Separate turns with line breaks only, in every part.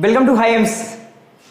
Welcome to hymns.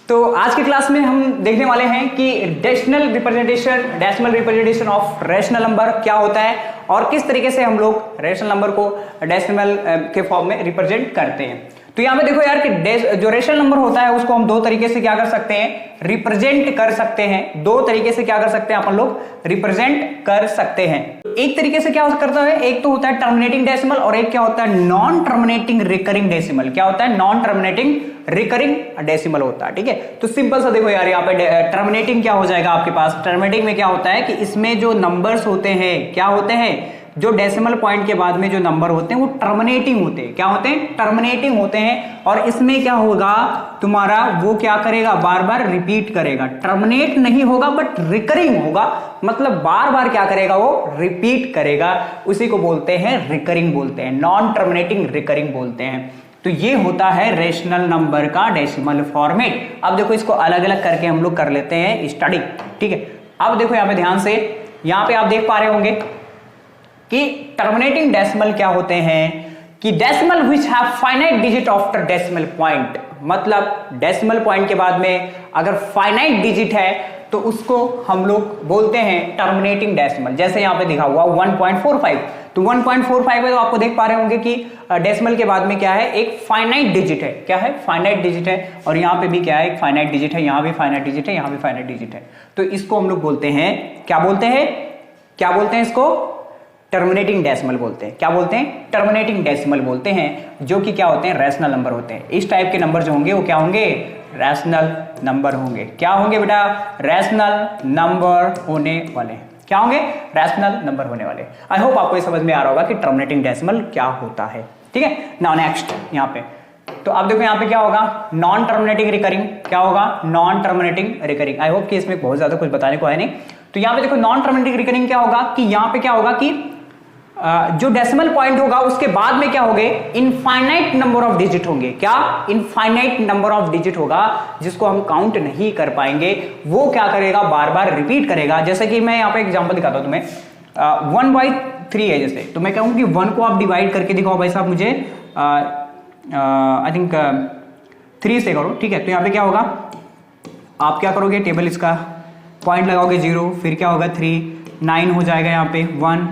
तो आज की क्लास में हम देखने वाले हैं कि decimal representation of rational number क्या होता है और किस तरीके से हम लोग रैशनल नंबर को डेसिमल के फॉर्म में रिप्रेजेंट करते हैं। तो यहाँ पे देखो यार कि जो रैशनल नंबर होता है उसको हम दो तरीके से क्या कर सकते हैं, रिप्रेजेंट कर सकते हैं। दो तरीके से क्या कर सकते हैं अपन लोग, रिप्रेजेंट कर सकते हैं। एक तरीके से क्या करता है, एक तो होता है टर्मिनेटिंग डेसिमल और एक क्या होता है, नॉन टर्मिनेटिंग रिकरिंग डेसिमल। क्या होता है, नॉन टर्मिनेटिंग रिकरिंग डेसिमल होता है। ठीक है, तो सिंपल सा देखो यार, यहाँ पे टर्मिनेटिंग क्या हो जाएगा आपके पास। टर्मिनेटिंग में क्या होता है कि इसमें जो नंबर्स होते हैं क्या होते हैं, जो डेसिमल पॉइंट के बाद में जो नंबर होते हैं वो टर्मिनेटिंग होते हैं। क्या होते हैं, टर्मिनेटिंग होते हैं। और इसमें क्या होगा तुम्हारा, वो क्या करेगा, बार बार रिपीट करेगा। टर्मिनेट नहीं होगा बट रिकरिंग होगा, मतलब बार बार क्या करेगा, वो रिपीट करेगा। उसी को बोलते हैं रिकरिंग बोलते हैं, नॉन टर्मिनेटिंग रिकरिंग बोलते हैं। तो ये होता है रैशनल नंबर का डेसिमल फॉर्मेट। अब देखो इसको अलग अलग करके हम लोग कर लेते हैं स्टडी। ठीक है, अब देखो यहाँ पे ध्यान से, यहाँ पे आप देख पा रहे होंगे कि टर्मिनेटिंग डेसिमल क्या होते हैं कि decimal which have finite digit after decimal point. मतलब डेसिमल पॉइंट के बाद में अगर फाइनाइट डिजिट है तो उसको हम लोग बोलते हैं टर्मिनेटिंग डेसिमल। जैसे यहाँ पे दिखा हुआ 1.45, तो 1.45 है, तो आपको देख पा रहे होंगे कि डेसिमल के बाद में क्या है, एक फाइनाइट डिजिट है। क्या है, फाइनाइट डिजिट है। और यहाँ पे भी क्या है, एक फाइनाइट डिजिट है, यहाँ भी फाइनाइट डिजिट है, यहाँ भी फाइनाइट डिजिट है। तो इसको हम लोग बोलते हैं, क्या बोलते हैं, क्या बोलते हैं इसको, टर्मिनेटिंग डेसिमल बोलते हैं। क्या बोलते हैं, टर्मिनेटिंग डेसिमल बोलते हैं, जो कि क्या होते हैं, रैशनल नंबर होते हैं। इस टाइप के नंबर जो होंगे वो क्या होंगे, रैशनल नंबर होंगे। क्या होंगे बेटा, रैशनल नंबर होने वाले। क्या होंगे, रैशनल नंबर होने वाले। आई होप आपको ये समझ में आ रहा होगा कि टर्मिनेटिंग डेसिमल क्या होता है। ठीक है, नाउ नेक्स्ट यहाँ पे, तो अब देखो यहाँ पे क्या होगा, नॉन टर्मिनेटिंग रिकरिंग। क्या होगा, non terminating recurring. I hope कि इसमें बहुत ज्यादा कुछ बताने को है नहीं। तो यहाँ पे देखो नॉन टर्मिनेटिंग रिकरिंग क्या होगा कि यहाँ पे क्या होगा कि जो डेसिमल पॉइंट होगा उसके बाद में क्या होंगे, इनफाइनाइट नंबर ऑफ डिजिट होंगे। क्या, इनफाइनाइट नंबर ऑफ डिजिट होगा, जिसको हम काउंट नहीं कर पाएंगे। वो क्या करेगा, बार बार रिपीट करेगा। जैसे कि मैं यहाँ पे एग्जांपल दिखाता हूं तुम्हें, 1/3 है जैसे, तो मैं कहूँ कि 1 को आप डिवाइड करके दिखाओ भाई साहब मुझे, आई थिंक 3 से करो। ठीक है, तो यहाँ पे क्या होगा, आप क्या करोगे, टेबल इसका पॉइंट लगाओगे 0, फिर क्या होगा 3, 9 हो जाएगा, यहाँ पे 1,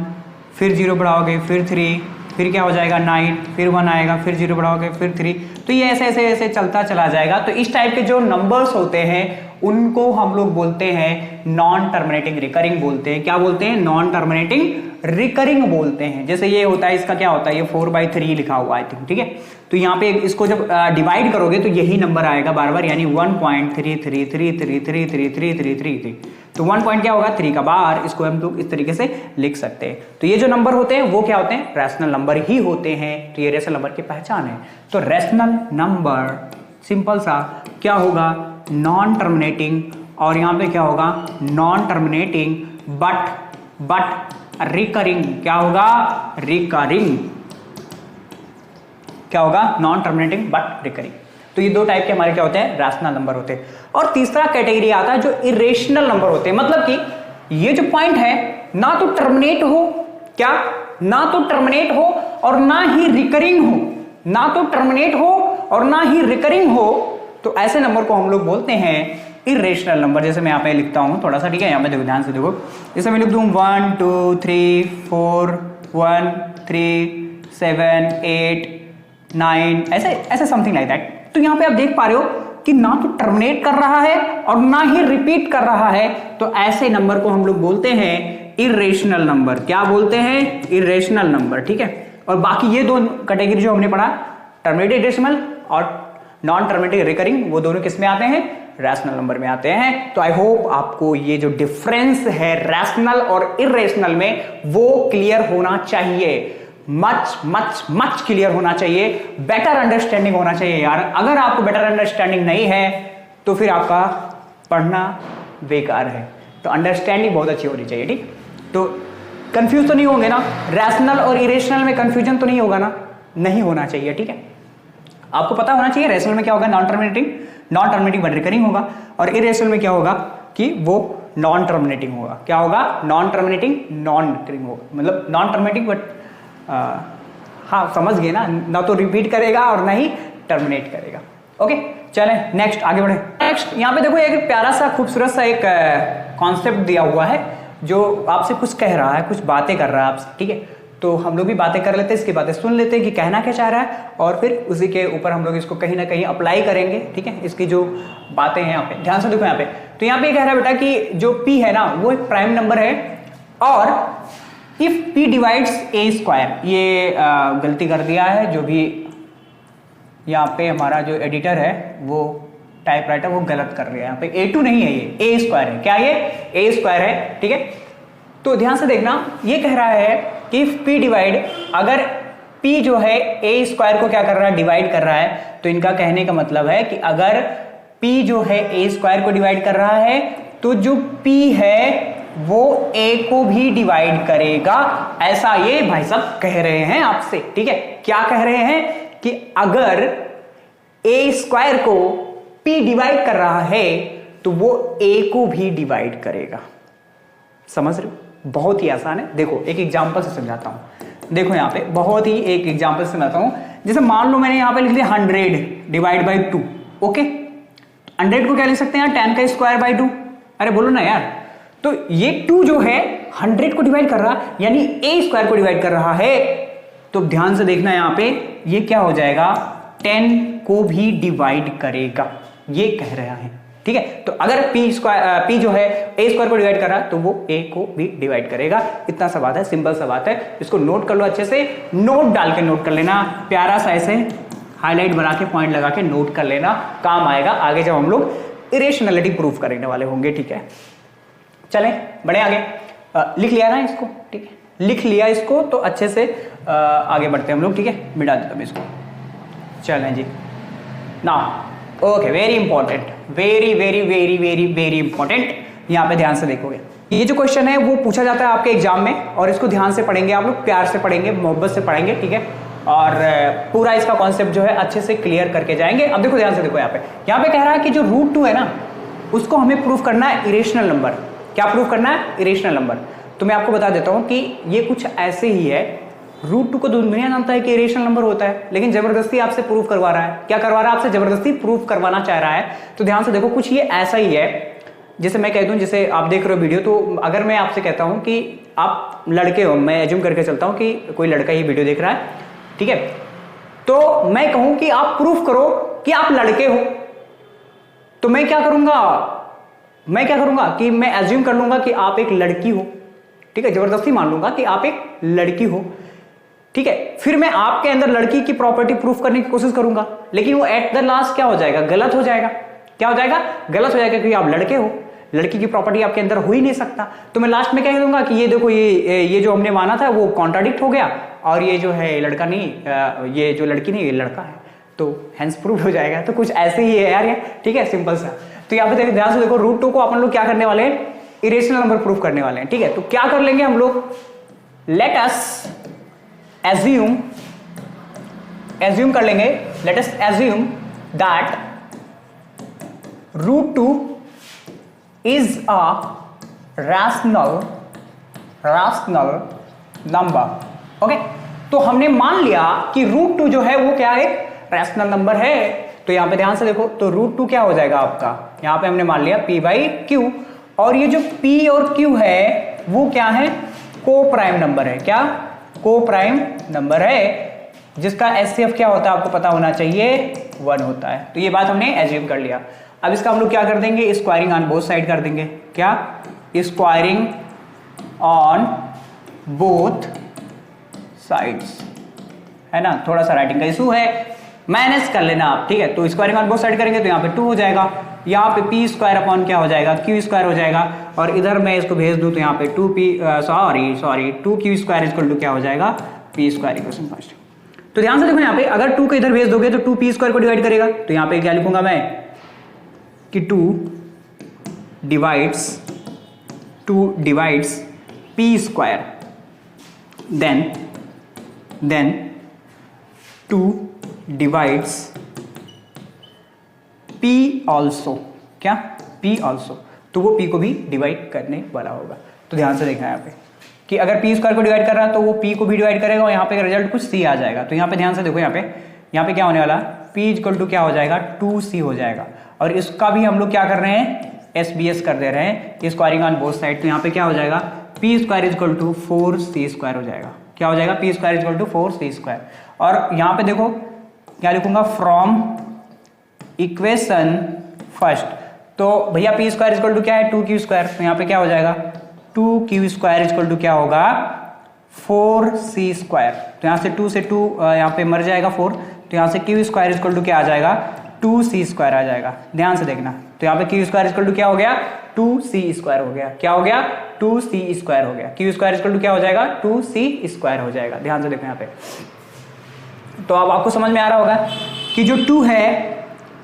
फिर 0 बढ़ाओगे, फिर 3, फिर क्या हो जाएगा 9, फिर 1 आएगा, फिर 0 बढ़ाओगे, फिर 3। तो ये ऐसे ऐसे ऐसे चलता चला जाएगा। तो इस टाइप के जो नंबर्स होते हैं उनको हम लोग बोलते हैं नॉन टर्मिनेटिंग रिकरिंग बोलते हैं। क्या बोलते हैं, नॉन टर्मिनेटिंग रिकरिंग बोलते हैं। जैसे ये होता है, इसका क्या होता है, ये 4/3 लिखा हुआ आई थिंक। ठीक है, तो यहाँ पे इसको जब डिवाइड करोगे तो यही नंबर आएगा बार बार, यानी 1.3333333333। तो 1 पॉइंट क्या होगा, 3 का बार, इसको हम लोग इस तरीके से लिख सकते हैं। तो ये जो नंबर होते हैं वो क्या होते हैं, रैशनल नंबर ही होते हैं। तो ये रैशनल नंबर की पहचान है। तो रैशनल नंबर सिंपल सा क्या होगा, नॉन टर्मिनेटिंग, और यहाँ पे क्या होगा, नॉन टर्मिनेटिंग बट रिकरिंग। क्या होगा, रिकरिंग। क्या होगा, नॉन टर्मिनेटिंग बट रिकरिंग। तो ये दो टाइप के हमारे क्या होते हैं, रैशनल नंबर होते हैं। और तीसरा कैटेगरी आता है जो इरेशनल नंबर होते हैं। मतलब कि ये जो पॉइंट है ना तो टर्मिनेट हो, क्या, ना तो टर्मिनेट हो और ना ही रिकरिंग हो, ना तो टर्मिनेट हो और ना ही रिकरिंग हो। तो ऐसे नंबर को हम लोग बोलते हैं इरेशनल नंबर। जैसे मैं यहाँ पे लिखता हूं थोड़ा सा, ठीक है, यहाँ पे देखो ध्यान से देखो, जैसे मैं लिख दूं 1 2 3 4 1 3 7 8 9, ऐसे ऐसे समथिंग लाइक दैट। तो यहाँ पे आप देख पा रहे हो कि ना तो टर्मिनेट कर रहा है और ना ही रिपीट कर रहा है। तो ऐसे नंबर को हम लोग बोलते हैं इरेशनल नंबर। क्या बोलते हैं, इरेशनल नंबर। ठीक है, और बाकी ये दो कैटेगरी जो हमने पढ़ा, टर्मिनेटेड डेसिमल और नॉन टर्मिनेटेड रिकरिंग, वो दोनों किस में आते हैं, रैशनल नंबर में आते हैं। तो आई होप आपको ये जो डिफरेंस है रैशनल और इरेशनल में वो क्लियर होना चाहिए। मच मच मच क्लियर होना चाहिए, बेटर अंडरस्टैंडिंग होना चाहिए यार। अगर आपको बेटर अंडरस्टैंडिंग नहीं है तो फिर आपका पढ़ना बेकार है। तो अंडरस्टैंडिंग बहुत अच्छी होनी चाहिए। ठीक, तो कंफ्यूज तो नहीं होंगे ना, रैशनल और इरेशनल में कंफ्यूजन तो नहीं होगा ना, नहीं होना चाहिए। ठीक है, आपको पता होना चाहिए रैशनल में क्या होगा, नॉन टर्मिनेटिंग बट रिकरिंग होगा, और इरेशनल में क्या होगा कि वो नॉन टर्मिनेटिंग होगा। क्या होगा, नॉन टर्मिनेटिंग नॉन रिकरिंग होगा, मतलब नॉन टर्मिनेटिंग बट हाँ समझ गए ना तो रिपीट करेगा और ना ही टर्मिनेट करेगा। ओके चलें नेक्स्ट आगे बढ़े। नेक्स्ट यहाँ पे देखो एक प्यारा सा खूबसूरत सा एक कॉन्सेप्ट दिया हुआ है जो आपसे कुछ कह रहा है, कुछ बातें कर रहा है आपसे, ठीक है। तो हम लोग भी बातें कर लेते हैं, इसकी बातें सुन लेते हैं कि कहना क्या चाह रहा है और फिर उसी के ऊपर हम लोग इसको कहीं ना कहीं अप्लाई करेंगे, ठीक है। इसकी जो बातें हैं यहाँ पे ध्यान से देखो यहाँ पे। तो यहाँ पे कह रहा है बेटा कि जो p है ना वो एक प्राइम नंबर है और if p divides a square, ये गलती कर दिया है जो भी यहाँ पे हमारा जो एडिटर है वो टाइपराइटर वो गलत कर रहा है, यहाँ पे a2 नहीं है, ये a स्क्वायर है। क्या ये a स्क्वायर है, ठीक है। तो ध्यान से देखना, ये कह रहा है कि p डिवाइड, अगर p जो है a स्क्वायर को क्या कर रहा है, डिवाइड कर रहा है, तो इनका कहने का मतलब है कि अगर p जो है a स्क्वायर को डिवाइड कर रहा है तो जो p है वो a को भी डिवाइड करेगा, ऐसा ये भाई साहब कह रहे हैं आपसे, ठीक है। क्या कह रहे हैं कि अगर a स्क्वायर को p डिवाइड कर रहा है तो वो a को भी डिवाइड करेगा। समझ रहे हो, बहुत ही आसान है। देखो एक एग्जांपल से समझाता हूं, देखो यहाँ पे बहुत ही एक एग्जांपल से समझाता हूं। जैसे मान लो मैंने यहाँ पे लिख लिया 100 डिवाइड बाई 2, ओके। 100 को क्या लिख सकते हैं, 10 का स्क्वायर बाई 2, अरे बोलो ना यार। तो ये 2 जो है 100 को डिवाइड कर रहा यानी a स्क्वायर को डिवाइड कर रहा है, तो ध्यान से देखना यहाँ पे ये क्या हो जाएगा, 10 को भी डिवाइड करेगा, ये कह रहा है, ठीक है। तो अगर p जो है a स्क्वायर को डिवाइड कर रहा है तो वो a को भी डिवाइड करेगा। इतना सा बात है, सिंपल सा बात है। इसको नोट कर लो अच्छे से, नोट डाल के नोट कर लेना, प्यारा सा ऐसे हाईलाइट बना के पॉइंट लगा के नोट कर लेना, काम आएगा आगे जब हम लोग इरेशनैलिटी प्रूफ करने वाले होंगे, ठीक है। चलें बढ़े आगे, लिख लिया ना इसको, ठीक है, लिख लिया इसको तो अच्छे से आगे बढ़ते हैं हम लोग, ठीक है। मिटा देता हूं इसको, चलें जी। ना okay, very important, very very very very very important. यहाँ पे ध्यान से देखोगे, ये जो क्वेश्चन है वो पूछा जाता है आपके एग्जाम में, और इसको ध्यान से पढ़ेंगे आप लोग, प्यार से पढ़ेंगे, मोहब्बत से पढ़ेंगे, ठीक है। और पूरा इसका कॉन्सेप्ट जो है अच्छे से क्लियर करके जाएंगे। अब देखो ध्यान से देखो, यहाँ पे कह रहा है कि जो √2 है ना उसको हमें प्रूफ करना है इरेशनल नंबर। क्या प्रूफ करना है, इरेशनल नंबर। तो मैं आपको बता देता हूं कि ये कुछ ऐसे ही है, √2 को दुनिया जानता है कि इरेशनल नंबर होता है, लेकिन जबरदस्ती आपसे प्रूफ करवा रहा है। क्या करवा रहा है, आपसे जबरदस्ती प्रूफ करवाना चाह रहा है। तो ध्यान से देखो, कुछ ये ऐसा ही है, जैसे मैं कह दूं, जैसे आप देख रहे हो वीडियो, तो अगर मैं आपसे कहता हूं कि आप लड़के हो, मैं एज्यूम करके चलता हूं कि कोई लड़का ये वीडियो देख रहा है, ठीक है, तो मैं कहूं कि आप प्रूफ करो कि आप लड़के हो, तो मैं क्या करूंगा कि मैं एज्यूम कर लूंगा कि आप एक लड़की हो, ठीक है, जबरदस्ती मान लूंगा कि आप एक लड़की हो, ठीक है। फिर मैं आपके अंदर लड़की की प्रॉपर्टी प्रूफ करने की कोशिश करूंगा, लेकिन वो एट द लास्ट क्या हो जाएगा, गलत हो जाएगा। क्या हो जाएगा, गलत हो जाएगा, क्योंकि आप लड़के हो, लड़की की प्रॉपर्टी आपके अंदर हो ही नहीं सकता। तो मैं लास्ट में क्या कह दूंगा कि ये देखो, ये जो हमने माना था वो कॉन्ट्राडिक्ट हो गया, और ये जो है लड़का नहीं, ये जो लड़की नहीं ये लड़का है, तो हेंस प्रूफ हो जाएगा। तो कुछ ऐसे ही है यार ये, ठीक है, सिंपल सा। तो यहाँ पे ध्यान से देखो, √2 को अपन लोग क्या करने वाले हैं, इरेशनल नंबर प्रूफ करने वाले हैं, ठीक है। तो क्या कर लेंगे हम लोग, लेट अस एज्यूम कर लेंगे, let us assume that √2 is a rational number, okay. तो हमने मान लिया कि √2 जो है वो क्या है, रैशनल नंबर है। तो यहां पे ध्यान से देखो, तो √2 क्या हो जाएगा आपका, यहां पे हमने मान लिया p/q, और ये जो p और q है वो क्या है, को प्राइम नंबर है। क्या, को प्राइम नंबर है, जिसका HCF क्या होता है आपको पता होना चाहिए, 1 होता है। तो ये बात हमने एज्यूम कर लिया। अब इसका हम लोग क्या कर देंगे, स्क्वायरिंग ऑन बोथ साइड कर देंगे। क्या, स्क्वायरिंग ऑन बोथ साइड्स, है ना। थोड़ा सा राइटिंग का इशू है, माइनस कर लेना आप, ठीक है। तो स्क्वायरिंग ऑन बोथ साइड करेंगे तो यहाँ पे 2 हो जाएगा, यहाँ पे p स्क्वायर अपॉन क्या हो जाएगा, q स्क्वायर हो जाएगा, और इधर मैं इसको भेज दूं तो यहाँ पे 2q स्क्वायर इक्वल टू क्या हो जाएगा, p स्क्वायर इक्वल टू 5। तो ध्यान से देखो यहाँ पे, अगर 2 को इधर भेज दोगे तो 2p स्क्वायर को डिवाइड करेगा। तो यहाँ पे क्या लिखूंगा मैं कि 2 divides p square, then 2 divides p also, क्या, p ऑल्सो, तो वो p को भी डिवाइड करने वाला होगा। तो ध्यान से देखना है यहाँ पे कि अगर p स्क्वायर को डिवाइड कर रहा है तो वो p को भी डिवाइड करेगा, और यहाँ पे रिजल्ट कुछ c आ जाएगा। तो यहाँ पे ध्यान से देखो, यहाँ पे क्या होने वाला, p इक्वल टू क्या हो जाएगा 2c हो जाएगा। और इसका भी हम लोग क्या कर रहे हैं SBS कर दे रहे हैं, स्क्वायरिंग ऑन बोथ साइड। तो यहाँ पे क्या हो जाएगा p square equal to 4c square हो जाएगा। क्या हो जाएगा p square equal to 4c square. और यहाँ पे देखो क्या लिखूंगा फ्रॉम इक्वेशन फर्स्ट। तो भैया p स्क्वायर इक्वल टू क्या है 2q स्क्वायर। तो यहाँ पे क्या हो जाएगा 2q स्क्वायर इक्वल टू क्या होगा 4c स्क्वायर। तो यहाँ से 2 से 2 यहाँ पे मर जाएगा 4। तो यहाँ से q स्क्वायर इक्वल टू क्या आ जाएगा 2c स्क्वायर आ जाएगा। ध्यान से देखना। तो यहाँ पे q स्क्वायर इक्वल टू क्या हो गया 2c स्क्वायर हो गया। क्या हो गया 2c स्क्वायर हो गया। q स्क्वायर इक्वल टू क्या हो जाएगा 2c स्क्वायर हो जाएगा। ध्यान से देखो यहाँ पे। तो अब आपको समझ में आ रहा होगा कि जो 2 है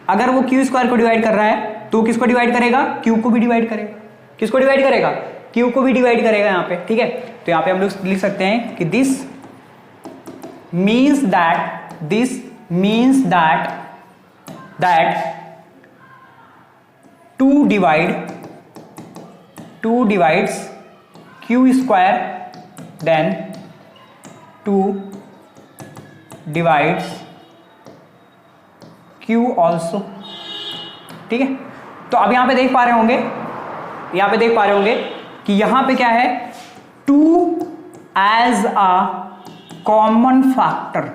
अगर वो q स्क्वायर को डिवाइड कर रहा है तो किसको डिवाइड करेगा q को भी डिवाइड करेगा। किसको डिवाइड करेगा q को भी डिवाइड करेगा यहाँ पे। ठीक है। तो यहाँ पे हम लोग लिख सकते हैं कि this means that 2 divides q square then 2 divides q also. ठीक है। तो अब यहां पे देख पा रहे होंगे कि यहां पे क्या है 2 एज अ कॉमन फैक्टर।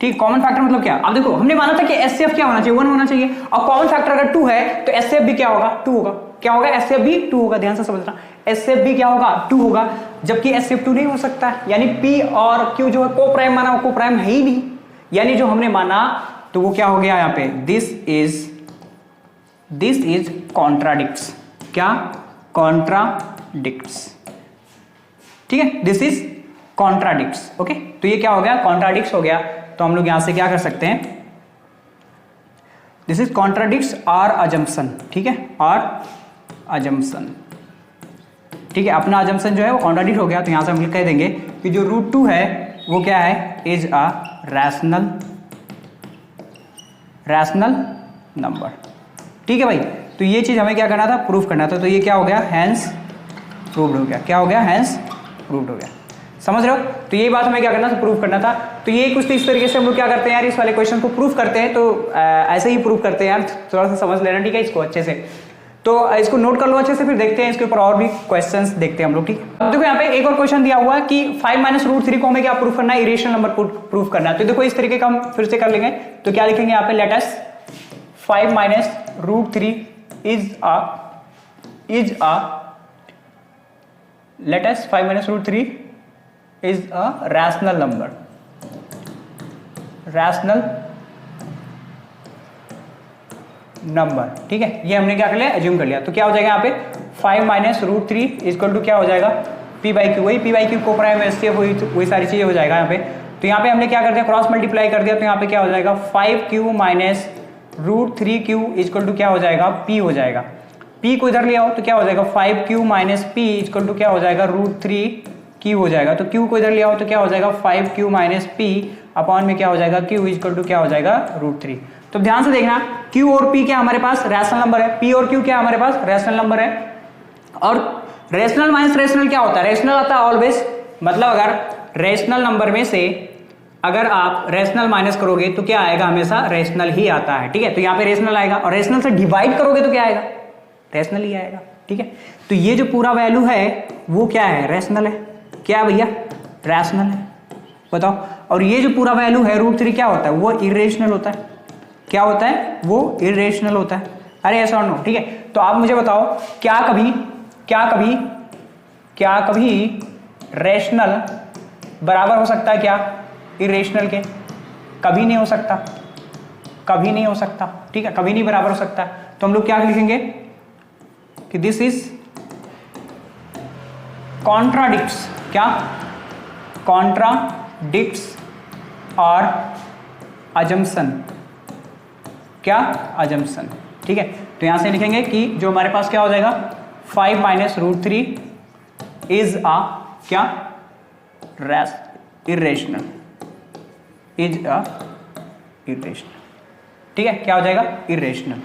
ठीक, कॉमन फैक्टर मतलब क्या। अब देखो हमने माना था कि एचसीएफ क्या होना चाहिए 1 होना चाहिए। और कॉमन फैक्टर अगर 2 है तो एचसीएफ भी क्या होगा 2 होगा। क्या होगा एचसीएफ भी 2 होगा। ध्यान से समझना एचसीएफ भी क्या होगा 2 होगा। जबकि एचसीएफ 2 नहीं हो सकता है। यानी p और q जो है को प्राइम माना वो को प्राइम है ही नहीं। यानी जो हमने माना तो वो क्या हो गया यहाँ पे दिस इज कॉन्ट्राडिक्ट्स। क्या कॉन्ट्राडिक्ट्स। ठीक है। This is contradicts. ओके। तो ये क्या हो गया कॉन्ट्राडिक्ट्स हो गया। तो हम लोग यहां से क्या कर सकते हैं दिस इज कॉन्ट्राडिक्ट्स और अजम्पशन। ठीक है। और अजम्पशन। ठीक है। अपना अजम्पशन जो है वो कॉन्ट्राडिक्ट हो गया। तो यहां से हम लोग कह देंगे कि जो √2 है वो क्या है इज अ रैशनल नंबर। ठीक है भाई। तो ये चीज हमें क्या करना था प्रूफ करना था। तो ये क्या हो गया हैंस प्रूव्ड हो गया। क्या हो गया हैंस प्रूव्ड हो गया। समझ रहे हो। तो ये बात हमें क्या करना था प्रूफ करना था। तो ये कुछ इस तरीके से हम लोग क्या करते हैं यार इस वाले क्वेश्चन को प्रूफ करते हैं। तो ऐसे ही प्रूफ करते हैं यार, थोड़ा सा समझ लेना। ठीक है इसको अच्छे से। तो इसको नोट कर लो अच्छे से, फिर देखते हैं इसके ऊपर और भी क्वेश्चंस देखते हैं हम लोग। ठीक है। अब देखो यहाँ पे एक और क्वेश्चन दिया हुआ है कि 5 - √3 को हमें क्या प्रूफ करना है इरेशनल नंबर को प्रूफ करना है। तो देखो इस तरीके का हम फिर से कर लेंगे। तो क्या लिखेंगे यहाँ पे let us 5 - √3 is a rational number. ठीक है। ये हमने क्या कर लिया एज्यूम कर लिया। तो क्या हो जाएगा यहाँ पे 5 - √3 इक्वल टू क्या हो जाएगा p/q। वही p/q को प्राइम एचसीएफ वही सारी चीजें हो जाएगा यहाँ पे। तो यहाँ पे हमने क्या कर दिया क्रॉस मल्टीप्लाई कर दिया। तो यहाँ पे क्या हो जाएगा 5q - √3q इक्वल टू क्या हो जाएगा p हो जाएगा। p को इधर ले आओ तो क्या हो जाएगा 5q - p इक्वल टू क्या हो जाएगा √3q हो जाएगा। तो q को इधर ले आओ तो क्या हो जाएगा 5q - p अपॉन में क्या हो जाएगा q इक्वल टू क्या हो जाएगा √3। तो ध्यान से देखना q और p क्या हमारे पास रैशनल नंबर है। p और q क्या हमारे पास रैशनल नंबर है। और रैशनल माइनस रैशनल क्या होता है रैशनल आता है ऑलवेज। मतलब अगर रैशनल नंबर में से अगर आप रैशनल माइनस करोगे तो क्या आएगा हमेशा रैशनल ही आता है। ठीक है। तो यहाँ पे रैशनल आएगा और रैशनल से डिवाइड करोगे तो क्या आएगा रैशनल ही आएगा। ठीक है। तो ये जो पूरा वैल्यू है वो क्या है रैशनल है। क्या है भैया रैशनल है। बताओ। और ये जो पूरा वैल्यू है √3 क्या होता है वो इरेशनल होता है। क्या होता है वो इरेशनल होता है। अरे ऐसा नो। ठीक है। तो आप मुझे बताओ क्या कभी रैशनल बराबर हो सकता है क्या इरेशनल के। कभी नहीं हो सकता। ठीक है। कभी नहीं बराबर हो सकता। तो हम लोग क्या लिखेंगे कि दिस इज कॉन्ट्राडिक्ट्स। क्या कॉन्ट्राडिक्ट्स और अजम्पशन। क्या अजम्पशन। ठीक है। तो यहां से लिखेंगे कि जो हमारे पास क्या हो जाएगा 5 - √3 इज अ क्या इरेशनल ठीक है। क्या हो जाएगा इरेशनल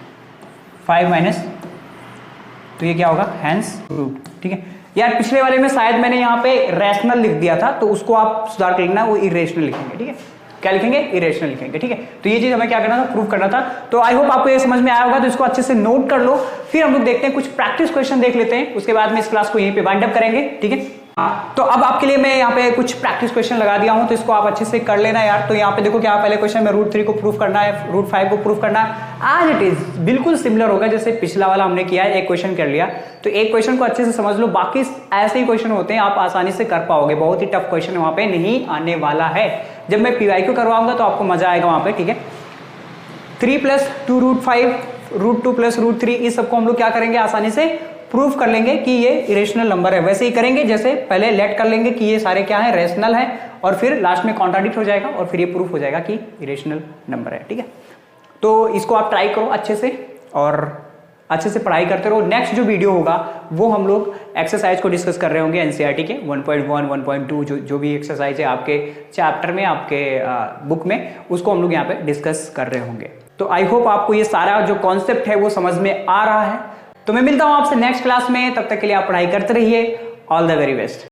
5 - तो ये क्या होगा हैंस प्रूव्ड। ठीक है। यार पिछले वाले में शायद मैंने यहाँ पे रैशनल लिख दिया था तो उसको आप सुधार कर लिखना वो इरेशनल लिखेंगे। ठीक है। क्या लिखेंगे, इरेशनल लिखेंगे। ठीक है, तो ये चीज हमें क्या करना था, प्रूव करना था। तो आई होप आपको ये समझ में आया होगा, तो इसको अच्छे से नोट कर लो। फिर हम लोग देखते हैं, कुछ प्रैक्टिस क्वेश्चन देख लेते हैं, उसके बाद में इस क्लास को यहीं पे वाइंड अप करेंगे। ठीक है, तो अब आपके लिए मैं यहाँ पे कुछ प्रैक्टिस क्वेश्चन लगा दिया हूं, तो इसको आप अच्छे से कर लेना यार। तो यहाँ पे देखो क्या पहले क्वेश्चन में √3 को प्रूफ करना है, √5 को प्रूफ करना है। आज इट इज बिल्कुल सिमिलर होगा जैसे पिछला वाला हमने किया है, एक क्वेश्चन कर लिया। तो एक क्वेश्चन को अच्छे से समझ लो, बाकी ऐसे ही क्वेश्चन होते हैं, आप आसानी से कर पाओगे। बहुत ही टफ क्वेश्चन वहां पे नहीं आने वाला है। जब मैं PYQ करवाऊंगा तो आपको मजा आएगा वहां पे। ठीक है, 3 + 2√5 √2 + √3 इस सबको हम लोग क्या करेंगे, आसानी से प्रूफ कर लेंगे कि ये इरेशनल नंबर है। वैसे ही करेंगे जैसे पहले लेट कर लेंगे कि ये सारे क्या है, रेशनल है, और फिर लास्ट में कॉन्ट्राडिक्ट हो जाएगा और फिर ये प्रूफ हो जाएगा कि इरेशनल नंबर है। ठीक है, तो इसको आप ट्राई करो अच्छे से और अच्छे से पढ़ाई करते रहो। नेक्स्ट जो वीडियो होगा वो हम लोग एक्सरसाइज को डिस्कस कर रहे होंगे NCERT के 1.1 1.2 जो भी एक्सरसाइज है आपके चैप्टर में, आपके बुक में, उसको हम लोग यहाँ पे डिस्कस कर रहे होंगे। तो आई होप आपको ये सारा जो कॉन्सेप्ट है वो समझ में आ रहा है। तो मैं मिलता हूं आपसे नेक्स्ट क्लास में, तब तक के लिए आप पढ़ाई करते रहिए। All the very best.